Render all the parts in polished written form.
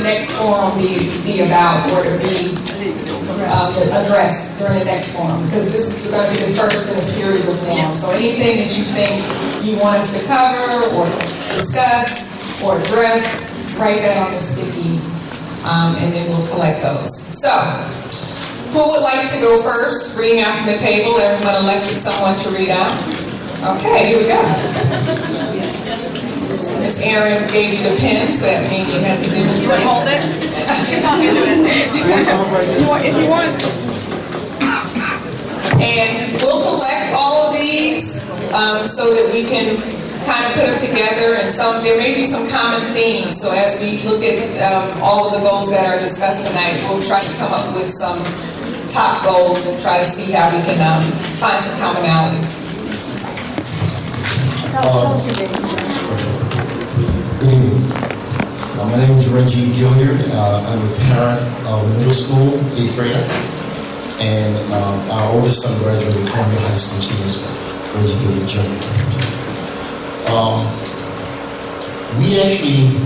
next forum be about, or to be addressed during the next forum, because this is going to be the first in a series of forums. So anything that you think you want us to cover or discuss or address, write that on the sticky, and then we'll collect those. So, who would like to go first? Reading out from the table. Everyone elected someone to read out. Okay, here we go. Miss Erin gave you the pen, so that means you have to do it. You want to hold it? You're talking to it. If you want. And we'll collect all of these so that we can kind of put them together, and there may be some common themes. So as we look at all of the goals that are discussed tonight, we'll try to come up with some top goals and try to see how we can find some commonalities. Good evening. My name is Reggie Gilliard. I'm a parent of a middle school 8th grader, and our oldest son graduated Columbia High School 2 years ago, Reggie Gilliard Jr. We actually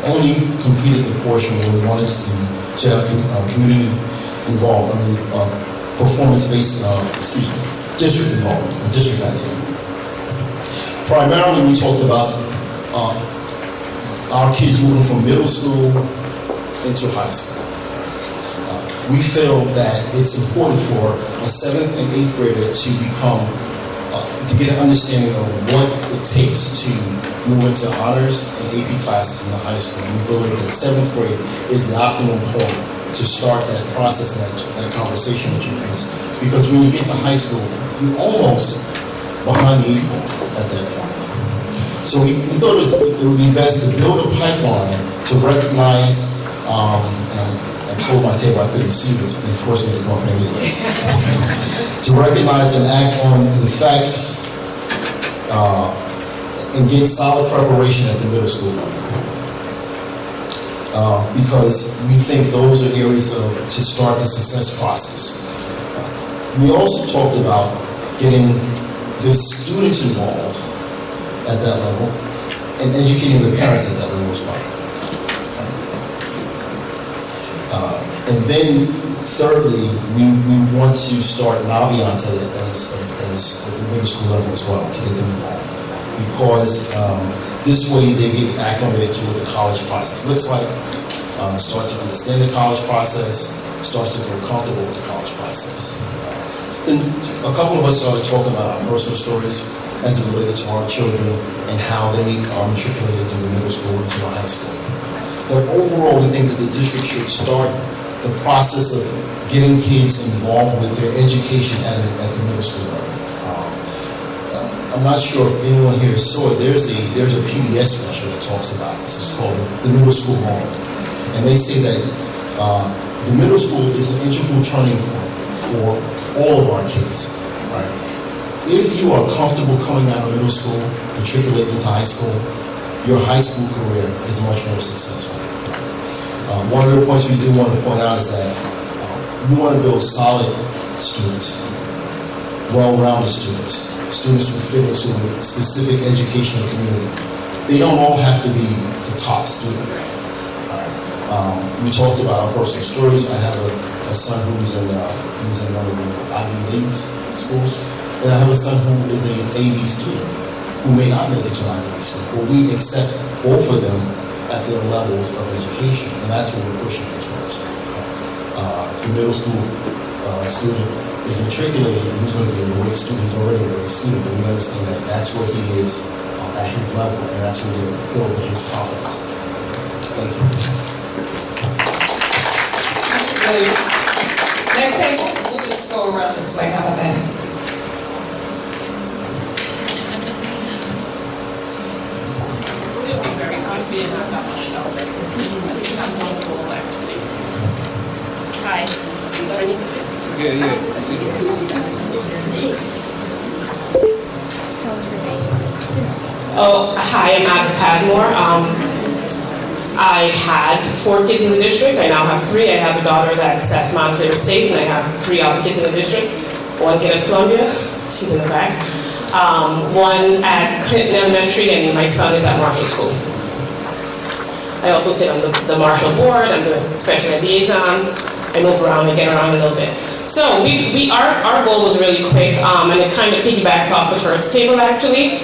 only completed the portion where we wanted to have community involved, performance-based, district involvement, a district idea. Primarily, we talked about our kids moving from middle school into high school. We feel that it's important for a 7th and 8th grader to to get an understanding of what it takes to move into honors and AP classes in the high school. We believe that 7th grade is the optimum point to start that process and that conversation with your kids. Because when you get to high school, you're almost behind the 8 ball at that point. So we thought it would be best to build a pipeline to recognize, I told my table I couldn't see this, but they forced me to come up anyway. To recognize and act on the facts and get solid preparation at the middle school level. Because we think those are areas to start the success process. We also talked about getting the students involved at that level and educating the parents at that level as well. And then, thirdly, we want to start Naviance at the middle school level as well to get them involved. Because this way they get acclimated to what the college process looks like, start to understand the college process, starts to feel comfortable with the college process. Then a couple of us started talking about our personal stories as it related to our children and how they are matriculated through the middle school into the high school. But overall, we think that the district should start the process of getting kids involved with their education at the middle school level. I'm not sure if anyone here saw it. There's a PBS special that talks about this. It's called the Middle School Moment. And they say that the middle school is an integral turning point for all of our kids. Right? If you are comfortable coming out of middle school, matriculating into high school, your high school career is much more successful. One of the points we do want to point out is that we want to build solid students, well-rounded students who fit into a specific educational community. They don't all have to be the top student. We talked about our personal stories. I have a son who's in one of the Ivy League schools, and I have a son who is an AB student who may not make it to Ivy League school, but we accept both of them at their levels of education, and that's what we're pushing towards. The middle school student is matriculated, and he's going to be a great student. He's already a great student, but we understand that that's where he is at his level, and that's where we're building his confidence. Thank you. Next table, we'll just go around this way. How about that? Hi. Yeah. Oh, hi, I'm Abby Padmore. I had 4 kids in the district. I now have 3. I have a daughter that's at Montclair State, and I have 3 other kids in the district. 1 kid at Columbia, she's in the back. 1 at Clinton Elementary, and my son is at Marshall School. I also sit on the Marshall board. I'm the special ed liaison. I move around and get around a little bit. So our goal was really quick, and it kind of piggybacked off the first table actually.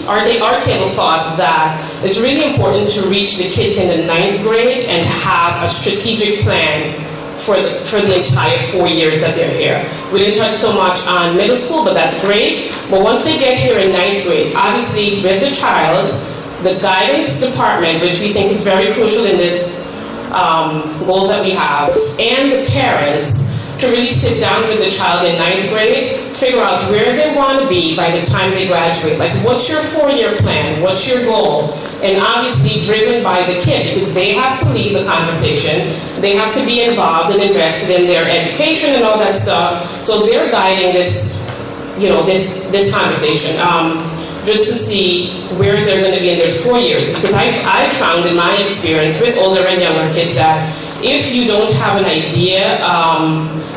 Our table thought that it's really important to reach the kids in the 9th grade and have a strategic plan for the entire 4 years that they're here. We didn't touch so much on middle school, but that's great. But once they get here in 9th grade, obviously with the child, the guidance department, which we think is very crucial in this goal that we have, and the parents, to really sit down with the child in 9th grade, figure out where they want to be by the time they graduate. Like, what's your 4-year plan? What's your goal? And obviously driven by the kid, because they have to lead the conversation. They have to be involved and invested in their education and all that stuff. So they're guiding this, this conversation, just to see where they're going to be in their 4 years. Because I've found in my experience with older and younger kids that if you don't have an idea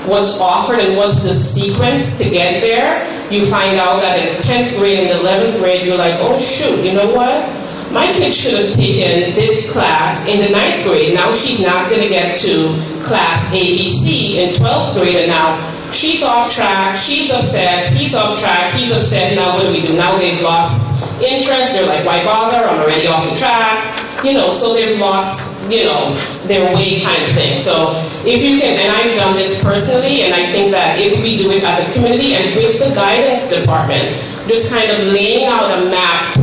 what's offered and what's the sequence to get there, you find out that in the 10th grade and the 11th grade, you're like, oh shoot, you know what? My kid should have taken this class in the 9th grade. Now she's not going to get to class ABC in 12th grade, and now she's off track, she's upset, he's off track, he's upset. Now what do? Now they've lost interest. They're like, why bother? I'm already off the track. So they've lost, their way kind of thing. So if you can, and I've done this personally, and I think that if we do it as a community and with the guidance department, just kind of laying out a map,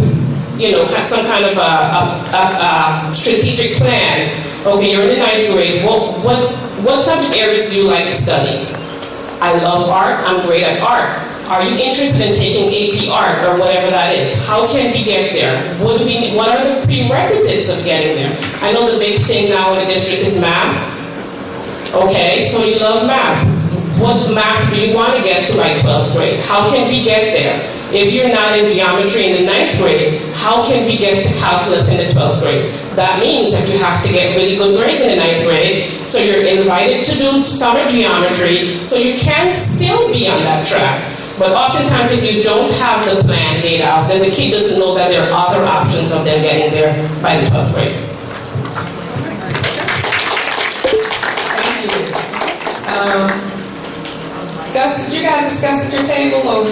some kind of a strategic plan. Okay, you're in the 9th grade. What subject areas do you like to study? I love art. I'm great at art. Are you interested in taking AP art or whatever that is? How can we get there? What are the prerequisites of getting there? I know the big thing now in the district is math. Okay, so you love math. What math do you want to get to by 12th grade? How can we get there? If you're not in geometry in the 9th grade, how can we get to calculus in the 12th grade? That means that you have to get really good grades in the 9th grade, so you're invited to do summer geometry, so you can still be on that track. But oftentimes if you don't have the plan laid out, then the kid doesn't know that there are other options of them getting there by the 12th grade. Thank you. Gus, did you guys discuss at your table? Or?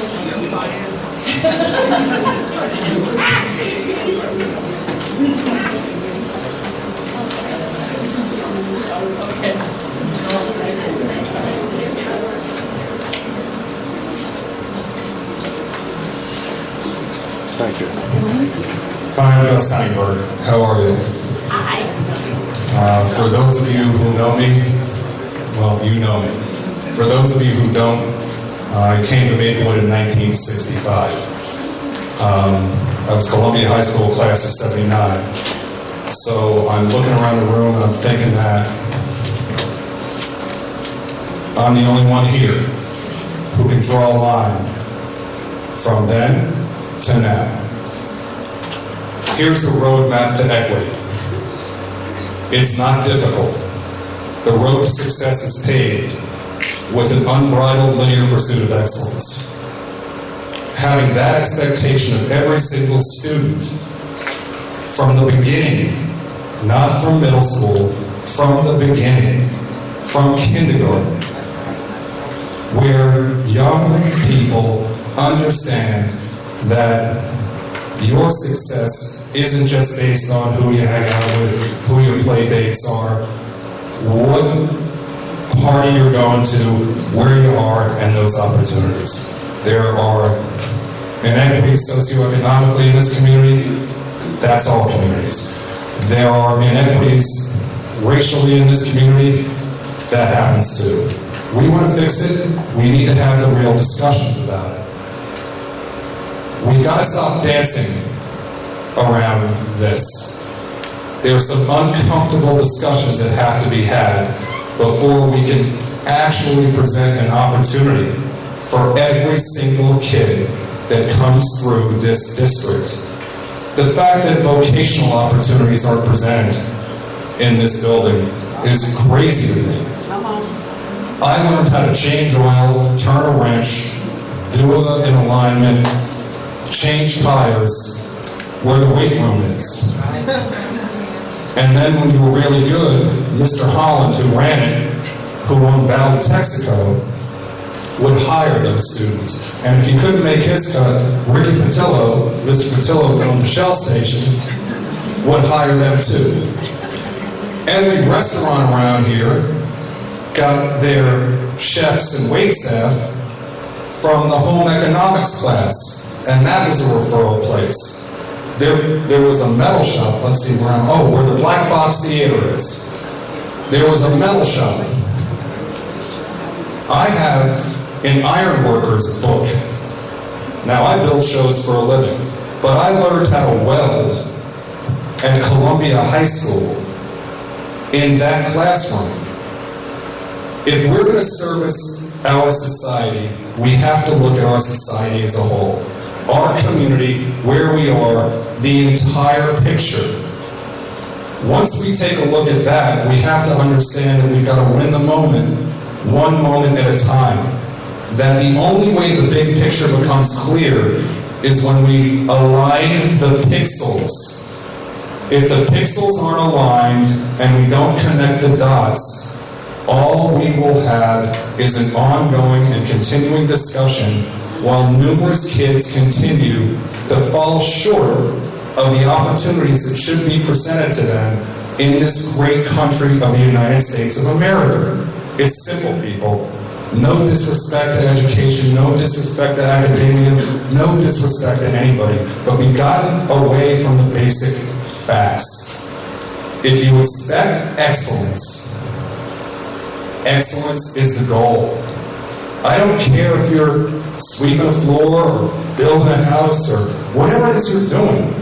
Thank you. Hi, I'm Gus Steinberg. How are you? Hi. For those of you who know me, well, you know me. For those of you who don't, I came to Maplewood in 1965. I was Columbia High School class of 79. So I'm looking around the room and I'm thinking that I'm the only one here who can draw a line from then to now. Here's the roadmap to equity. It's not difficult. The road to success is paved with an unbridled linear pursuit of excellence. Having that expectation of every single student from the beginning, not from middle school, from the beginning, from kindergarten, where young people understand that your success isn't just based on who you hang out with, who your play dates are, what party you're going to, where you are, and those opportunities. There are inequities socioeconomically in this community. That's all communities. There are inequities racially in this community. That happens too. We want to fix it. We need to have the real discussions about it. We've got to stop dancing around this. There are some uncomfortable discussions that have to be had before we can actually present an opportunity for every single kid that comes through this district. The fact that vocational opportunities aren't presented in this building is crazy to me. I learned how to change oil, turn a wrench, do an alignment, change tires where the weight room is. And then when you were really good, Mr. Holland, who ran it, who owned Valley Texaco, would hire those students. And if he couldn't make his cut, Ricky Patillo, Mr. Patillo, who owned the Shell station, would hire them too. Every restaurant around here got their chefs and waitstaff from the home economics class, and that was a referral place. There was a metal shop, let's see where where the Black Box Theater is. There was a metal shop. I have an ironworker's book. Now, I build shows for a living, but I learned how to weld at Columbia High School in that classroom. If we're going to service our society, we have to look at our society as a whole. Our community, where we are, the entire picture. Once we take a look at that, we have to understand that we've got to win the moment, one moment at a time. That the only way the big picture becomes clear is when we align the pixels. If the pixels aren't aligned and we don't connect the dots, all we will have is an ongoing and continuing discussion while numerous kids continue to fall short of the opportunities that should be presented to them in this great country of the United States of America. It's simple, people. No disrespect to education, no disrespect to academia, no disrespect to anybody, but we've gotten away from the basic facts. If you expect excellence, excellence is the goal. I don't care if you're sweeping a floor or building a house or whatever it is you're doing.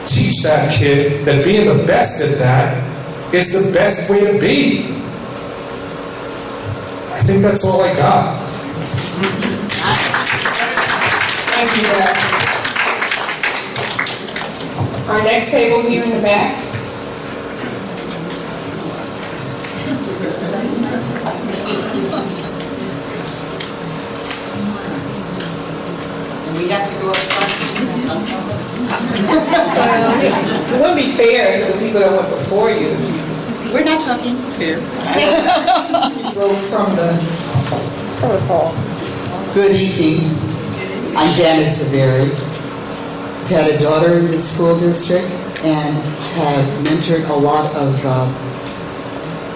Teach that kid that being the best at that is the best way to be. I think that's all I got. Thank you, Brad. Our next table here in the back. We have to go up front. It wouldn't be fair to the people that went before you. We're not talking fair. You wrote from the protocol. Good evening. I'm Janice Severi. I've had a daughter in the school district and have mentored a lot of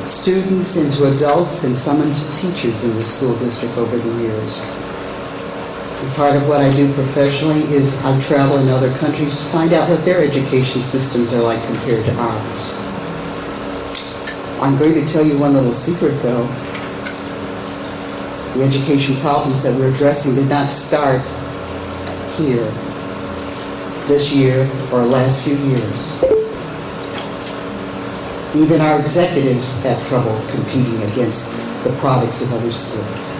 students into adults and some into teachers in the school district over the years. And part of what I do professionally is I travel in other countries to find out what their education systems are like compared to ours. I'm going to tell you one little secret, though. The education problems that we're addressing did not start here, this year, or last few years. Even our executives have trouble competing against the products of other schools.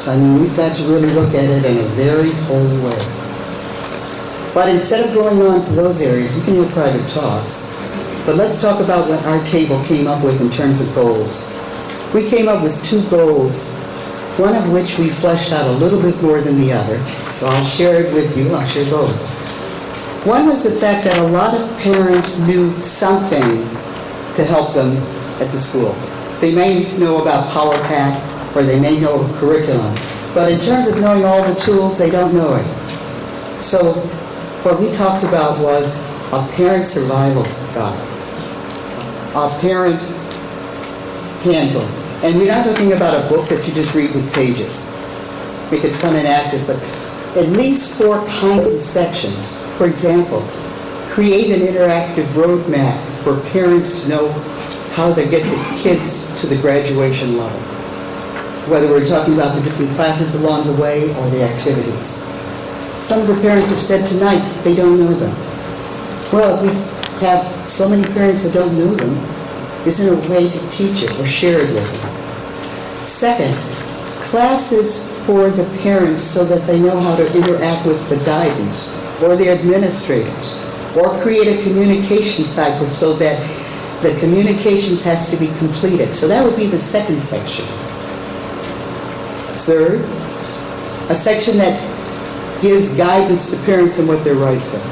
So we've got to really look at it in a very whole way. But instead of going on to those areas, we can have private talks. But let's talk about what our table came up with in terms of goals. We came up with 2 goals, one of which we fleshed out a little bit more than the other. So I'll share it with you. I'll share both. One was the fact that a lot of parents knew something to help them at the school. They may know about PowerPack, or they may know curriculum, but in terms of knowing all the tools, they don't know it. So what we talked about was a parent survival guide, a parent handbook. And we're not talking about a book that you just read with pages. Make it fun and active, but at least 4 kinds of sections. For example, create an interactive roadmap for parents to know how to get the kids to the graduation level. Whether we're talking about the different classes along the way or the activities. Some of the parents have said tonight they don't know them. Well, if we have so many parents that don't know them, isn't a way to teach it or share it with them. Second, classes for the parents so that they know how to interact with the guidance or the administrators, or create a communication cycle so that the communications has to be completed. So that would be the second section. Third, a section that gives guidance to parents on what their rights are.